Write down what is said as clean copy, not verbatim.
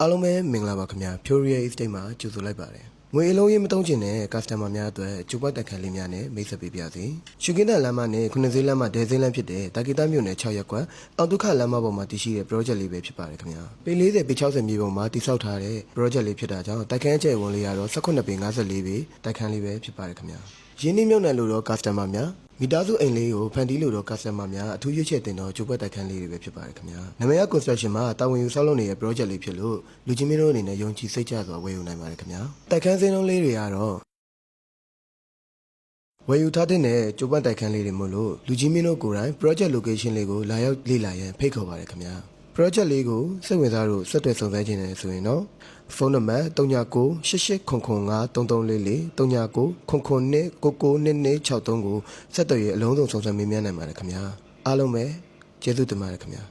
အားလုံးပဲမင်္ဂလာပါခင်ဗျာ Furia Estate မှာကြိုဆိုလိုက်ပါတယ်ငွေအလုံးကြီးမတုံးချင်တဲ့ customer များအတွက်ကျုပ်ပတ်တက်ခန်းလေးများနဲ့မိတ်ဆက်ပေးပါစီရှုကင်းတဲ့လမ်းမနဲ့ခုနှစ်စည်းလမ်းမဒဲစင်းလမ်းဖြစ်တဲ့တာကီတာမြို့နယ်6ရပ်ကွက်အောင်ဒုက္ခလမ်းမပေါ်မှာတည်ရှိတဲ့ project လေးပဲဖြစ်ပါတယ်ခင်ဗျာပေ40ပေ60မြေပုံမှာတည်ဆောက်ထားတဲ့ project လေးဖြစ်တာကြောင့်တိုက်ခန်းကျယ်ဝန်လေးကတော့18ပေ54ပေတိုက်ခန်းလေးပဲဖြစ်ပါတယ်ခင်ဗျာရင်းနှီးမြှုပ်နှံလို့တော့ customer များမိသားစုအိမ်လေးကိုဖန်တီးလို့တော့ customer များအထူးရွေးချယ်တင်တော့ကျုပ်ပတ်တိုက်ခန်းလေးတွေပဲဖြစ်ပါတယ်ခင်ဗျာနမရ construction မှာတာဝန်ယူဆောက်လုပ်နေတဲ့ project လေးဖြစ်လို့လူချင်းမင်းတို့အနေနဲ့ယုံကြည်စိတ်ချစွာဝယ်ယူနိုင်ပါတယ်ခင်ဗျာတိုက်ခန်းစင်းလုံးလေးတွေကတော့ဝယ်ယူထားတဲ့ကျုပ်ပတ်တိုက်ခန်းလေးတွေမို့လို့လူချင်းမင်းတို့ကိုယ်တိုင် project location လေးကိုလာရောက်လေ့လာရန်ဖိတ်ခေါ်ပါတယ်ခင်ဗျာ project လေးကိုစိတ်ဝင်စားလို့ဆက်သွယ်စုံစမ်းခြင်းနဲ့ဆိုရင်တော့ဖုန်းနံပါတ်3988093344 3999999963ကိုဆက်သွယ်ရအလုံးစုံစုံစမ်းမေးမြန်းနိုင်ပါတယ်ခင်ဗျာအားလုံးပဲကျေးဇူးတင်ပါတယ်ခင်ဗျာ